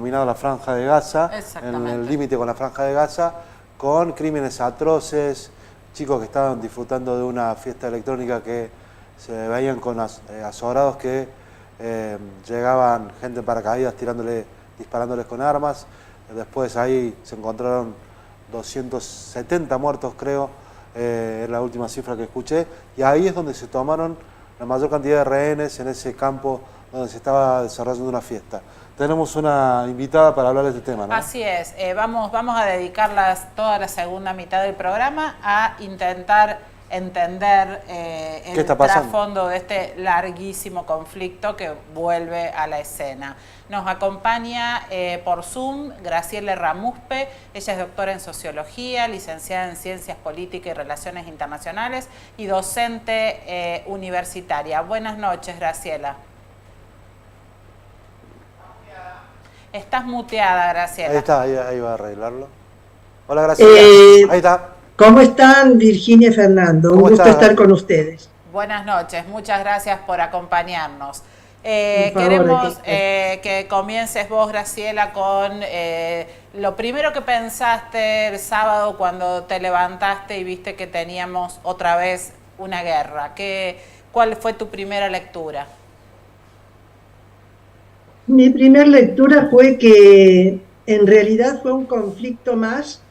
denominado la Franja de Gaza, en el límite con la Franja de Gaza, con crímenes atroces, chicos que estaban disfrutando de una fiesta electrónica que se veían con azorados que llegaban gente en paracaídas disparándoles con armas. Después ahí se encontraron 270 muertos, creo, es la última cifra que escuché, y ahí es donde se tomaron la mayor cantidad de rehenes en ese campo donde se estaba desarrollando una fiesta. Tenemos una invitada para hablar de este tema, ¿no? Así es, vamos a dedicar toda la segunda mitad del programa a intentar entender el trasfondo de este larguísimo conflicto que vuelve a la escena. Nos acompaña por Zoom Graciela Ramuspe. Ella es doctora en Sociología, licenciada en Ciencias Políticas y Relaciones Internacionales y docente universitaria. Buenas noches, Graciela. Estás muteada, Graciela. Ahí está, ahí va a arreglarlo. Hola, Graciela. Ahí está. ¿Cómo están, Virginia y Fernando? Un gusto estar con ustedes. Buenas noches, muchas gracias por acompañarnos. Queremos que comiences vos, Graciela, con lo primero que pensaste el sábado cuando te levantaste y viste que teníamos otra vez una guerra. ¿Cuál fue tu primera lectura? Mi primera lectura fue que en realidad fue un conflicto más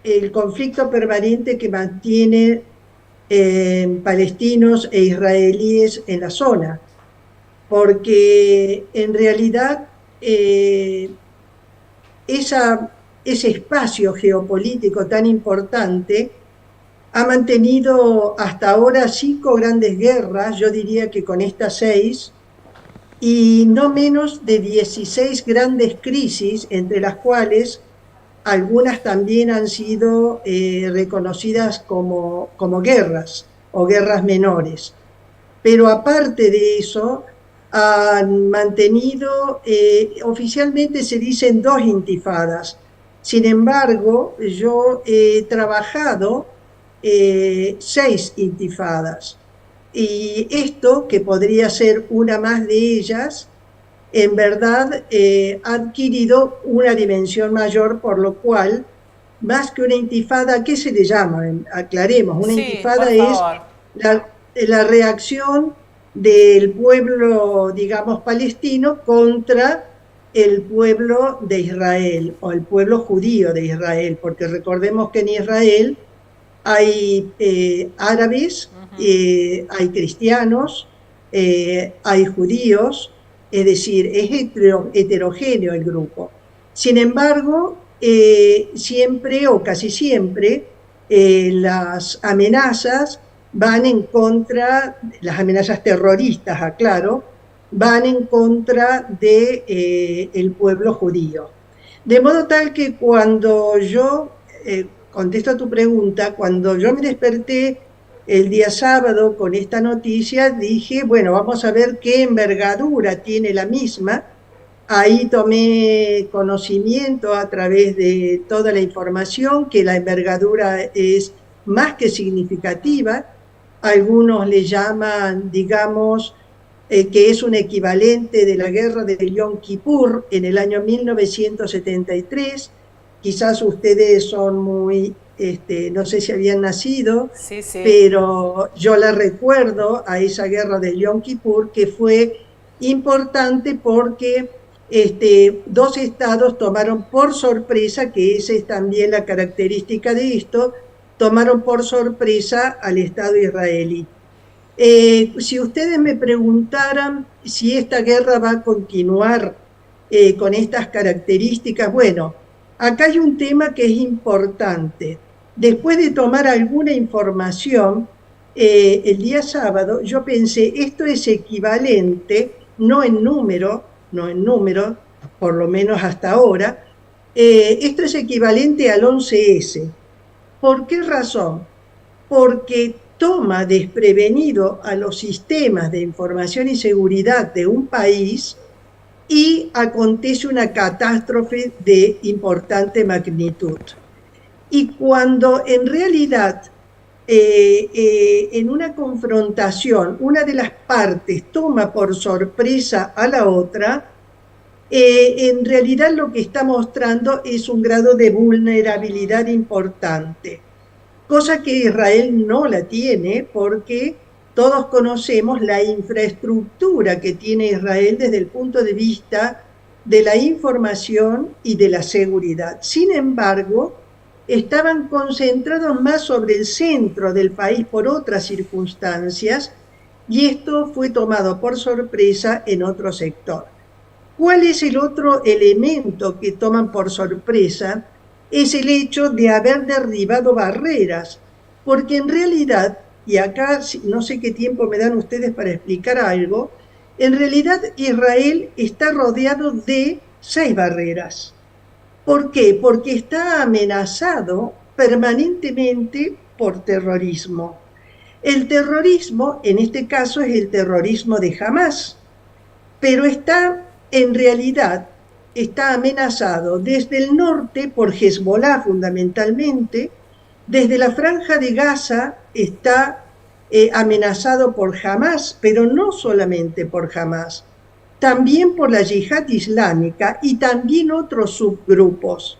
el conflicto permanente que mantiene palestinos e israelíes en la zona, porque en realidad ese espacio geopolítico tan importante ha mantenido hasta ahora 5 grandes guerras, yo diría que con estas 6, y no menos de 16 grandes crisis, entre las cuales algunas también han sido reconocidas como guerras o guerras menores. Pero aparte de eso, han mantenido, oficialmente se dicen 2 intifadas. Sin embargo, yo he trabajado 6 intifadas. Y esto, que podría ser una más de ellas, en verdad ha adquirido una dimensión mayor, por lo cual, más que una intifada, ¿qué se le llama? Aclaremos, una intifada es la reacción del pueblo, digamos, palestino contra el pueblo de Israel, o el pueblo judío de Israel, porque recordemos que en Israel hay árabes, hay cristianos, hay judíos, es decir, es heterogéneo el grupo. Sin embargo, siempre o casi siempre las amenazas van en contra, las amenazas terroristas, aclaro, van en contra de el pueblo judío. De modo tal que cuando yo, contesto a tu pregunta, cuando yo me desperté el día sábado con esta noticia, dije, bueno, vamos a ver qué envergadura tiene la misma. Ahí tomé conocimiento a través de toda la información que la envergadura es más que significativa. Algunos le llaman, digamos, que es un equivalente de la guerra de Yom Kippur en el año 1973. Quizás ustedes son muy, no sé si habían nacido, sí. Pero yo la recuerdo a esa guerra de Yom Kippur, que fue importante porque 2 estados tomaron por sorpresa, que esa es también la característica de esto, tomaron por sorpresa al Estado israelí. Si ustedes me preguntaran si esta guerra va a continuar con estas características, bueno, acá hay un tema que es importante. Después de tomar alguna información, el día sábado, yo pensé, esto es equivalente, no en número, por lo menos hasta ahora, esto es equivalente al 11S. ¿Por qué razón? Porque toma desprevenido a los sistemas de información y seguridad de un país y acontece una catástrofe de importante magnitud. Y cuando en realidad en una confrontación una de las partes toma por sorpresa a la otra, en realidad lo que está mostrando es un grado de vulnerabilidad importante, cosa que Israel no la tiene porque todos conocemos la infraestructura que tiene Israel desde el punto de vista de la información y de la seguridad. Sin embargo, estaban concentrados más sobre el centro del país por otras circunstancias y esto fue tomado por sorpresa en otro sector. ¿Cuál es el otro elemento que toman por sorpresa? Es el hecho de haber derribado barreras, porque en realidad, y acá no sé qué tiempo me dan ustedes para explicar algo, en realidad Israel está rodeado de 6 barreras. ¿Por qué? Porque está amenazado permanentemente por terrorismo. El terrorismo, en este caso, es el terrorismo de Hamás, pero en realidad, está amenazado desde el norte por Hezbollah fundamentalmente, desde la Franja de Gaza está amenazado por Hamás, pero no solamente por Hamás, también por la yihad islámica y también otros subgrupos.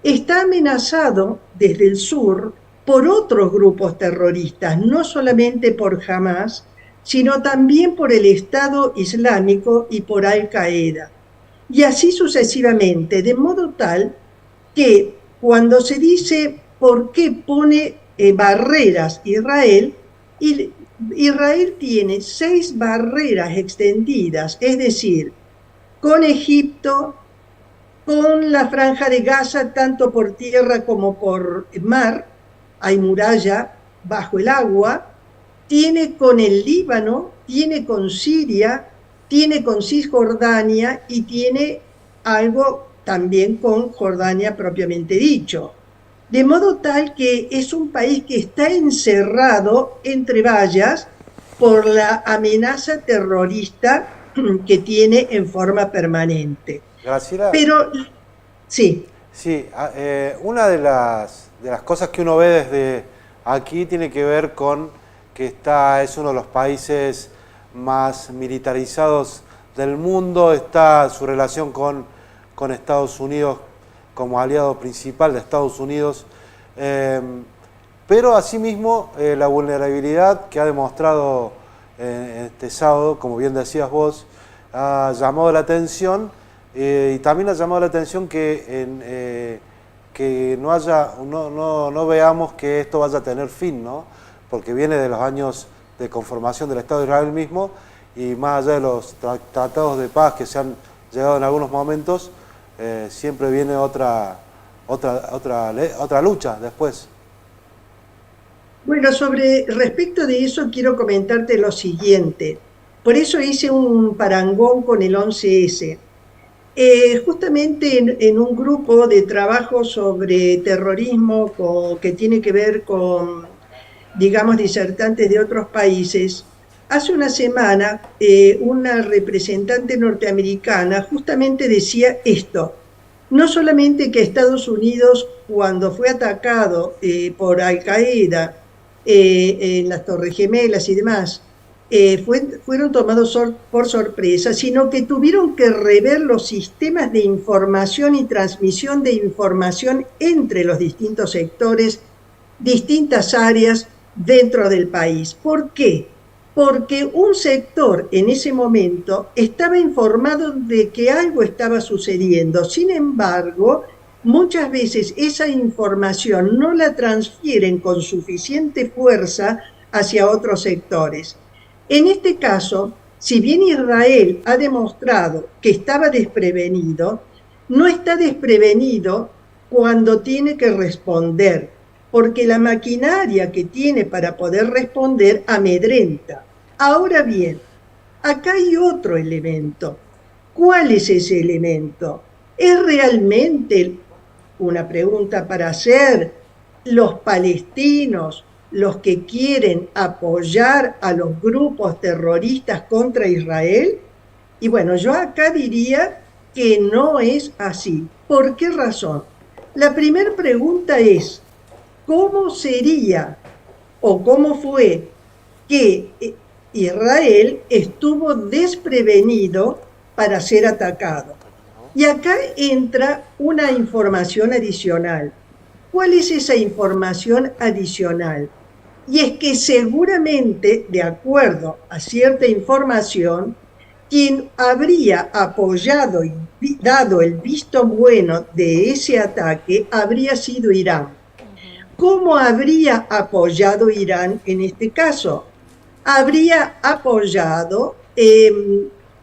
Está amenazado desde el sur por otros grupos terroristas, no solamente por Hamás, sino también por el Estado Islámico y por Al-Qaeda. Y así sucesivamente, de modo tal que cuando se dice por qué pone barreras Israel, Israel tiene 6 barreras extendidas, es decir, con Egipto, con la Franja de Gaza, tanto por tierra como por mar, hay muralla bajo el agua, tiene con el Líbano, tiene con Siria, tiene con Cisjordania y tiene algo también con Jordania propiamente dicho. De modo tal que es un país que está encerrado entre vallas por la amenaza terrorista que tiene en forma permanente. Graciela. Pero, sí. Sí, una de las cosas que uno ve desde aquí tiene que ver con que es uno de los países más militarizados del mundo, está su relación con Estados Unidos como aliado principal de Estados Unidos, pero asimismo la vulnerabilidad que ha demostrado este sábado, como bien decías vos, ha llamado la atención y también ha llamado la atención que no veamos que esto vaya a tener fin, ¿no? Porque viene de los años de conformación del Estado de Israel mismo y más allá de los tratados de paz que se han llegado en algunos momentos, siempre viene otra lucha después. Bueno, respecto de eso quiero comentarte lo siguiente. Por eso hice un parangón con el 11S. Justamente en un grupo de trabajo sobre terrorismo que tiene que ver con, digamos, disertantes de otros países, hace una semana una representante norteamericana justamente decía esto: no solamente que Estados Unidos, cuando fue atacado por Al-Qaeda en las Torres Gemelas y demás, fueron tomados por sorpresa, sino que tuvieron que rever los sistemas de información y transmisión de información entre los distintos sectores, distintas áreas dentro del país. ¿Por qué? Porque un sector en ese momento estaba informado de que algo estaba sucediendo. Sin embargo, muchas veces esa información no la transfieren con suficiente fuerza hacia otros sectores. En este caso, si bien Israel ha demostrado que estaba desprevenido, no está desprevenido cuando tiene que responder, porque la maquinaria que tiene para poder responder amedrenta. Ahora bien, acá hay otro elemento. ¿Cuál es ese elemento? ¿Es realmente, una pregunta para hacer, los palestinos los que quieren apoyar a los grupos terroristas contra Israel? Y bueno, yo acá diría que no es así. ¿Por qué razón? La primera pregunta es: ¿cómo sería o cómo fue que Israel estuvo desprevenido para ser atacado? Y acá entra una información adicional. ¿Cuál es esa información adicional? Y es que seguramente, de acuerdo a cierta información, quien habría apoyado y dado el visto bueno de ese ataque habría sido Irán. ¿Cómo habría apoyado Irán en este caso? Habría apoyado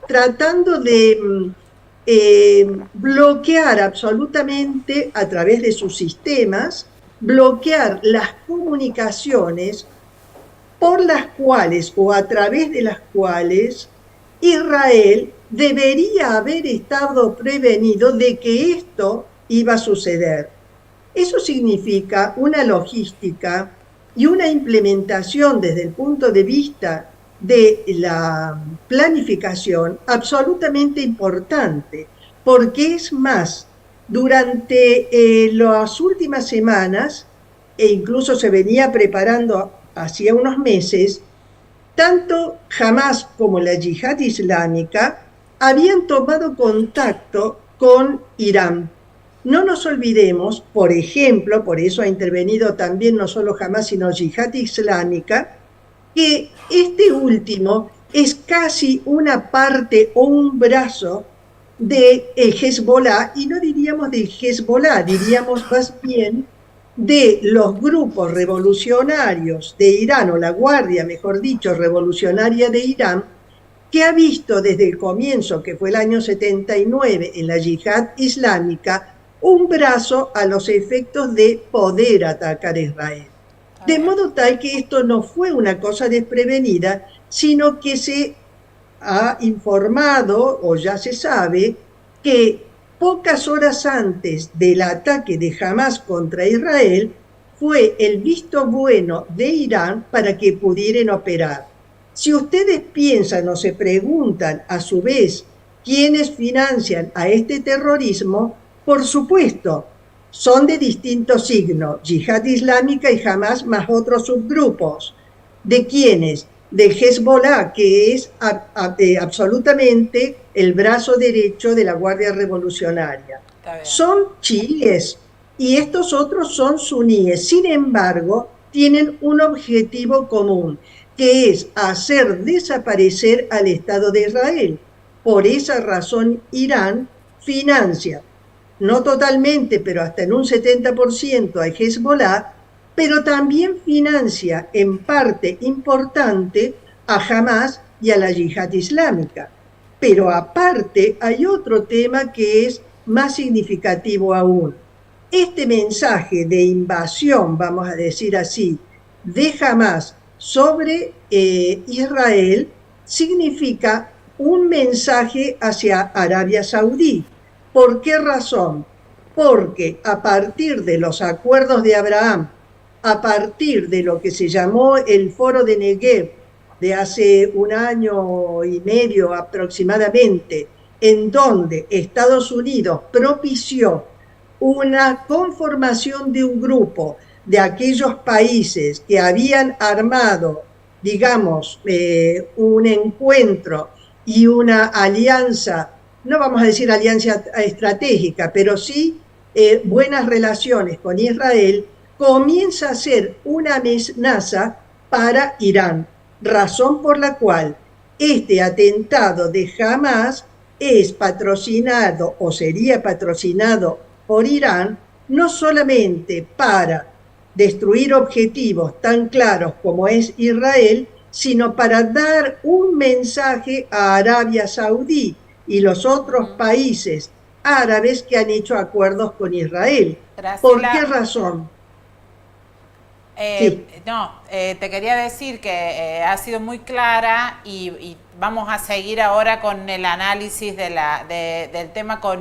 tratando de bloquear absolutamente a través de sus sistemas, bloquear las comunicaciones por las cuales o a través de las cuales Israel debería haber estado prevenido de que esto iba a suceder. Eso significa una logística y una implementación desde el punto de vista de la planificación absolutamente importante, porque es más, durante las últimas semanas, e incluso se venía preparando hacía unos meses, tanto Hamas como la Yihad Islámica habían tomado contacto con Irán. No nos olvidemos, por ejemplo, por eso ha intervenido también no solo Hamas, sino Yihad Islámica, que este último es casi una parte o un brazo de Hezbollah, y no diríamos de Hezbollah, diríamos más bien de los grupos revolucionarios de Irán, o la guardia, mejor dicho, revolucionaria de Irán, que ha visto desde el comienzo, que fue el año 79, en la Yihad Islámica, un brazo a los efectos de poder atacar a Israel. De modo tal que esto no fue una cosa desprevenida, sino que se ha informado, o ya se sabe, que pocas horas antes del ataque de Hamas contra Israel, fue el visto bueno de Irán para que pudieran operar. Si ustedes piensan o se preguntan a su vez quiénes financian a este terrorismo, por supuesto, son de distintos signos, Yihad Islámica y Hamas más otros subgrupos. ¿De quiénes? De Hezbollah, que es absolutamente el brazo derecho de la Guardia Revolucionaria. Son chiíes y estos otros son suníes. Sin embargo, tienen un objetivo común, que es hacer desaparecer al Estado de Israel. Por esa razón, Irán financia, no totalmente, pero hasta en un 70% a Hezbollah, pero también financia en parte importante a Hamas y a la Yihad Islámica. Pero aparte hay otro tema que es más significativo aún. Este mensaje de invasión, vamos a decir así, de Hamas sobre Israel significa un mensaje hacia Arabia Saudí. ¿Por qué razón? Porque a partir de los acuerdos de Abraham, a partir de lo que se llamó el Foro de Negev de hace un año y medio aproximadamente, en donde Estados Unidos propició una conformación de un grupo de aquellos países que habían armado, digamos, un encuentro y una alianza, no vamos a decir alianza estratégica, pero sí buenas relaciones con Israel, comienza a ser una amenaza para Irán, razón por la cual este atentado de Hamas es patrocinado o sería patrocinado por Irán, no solamente para destruir objetivos tan claros como es Israel, sino para dar un mensaje a Arabia Saudí y los otros países árabes que han hecho acuerdos con Israel. Graciela, ¿por qué razón? Sí. Te quería decir que ha sido muy clara y vamos a seguir ahora con el análisis del tema con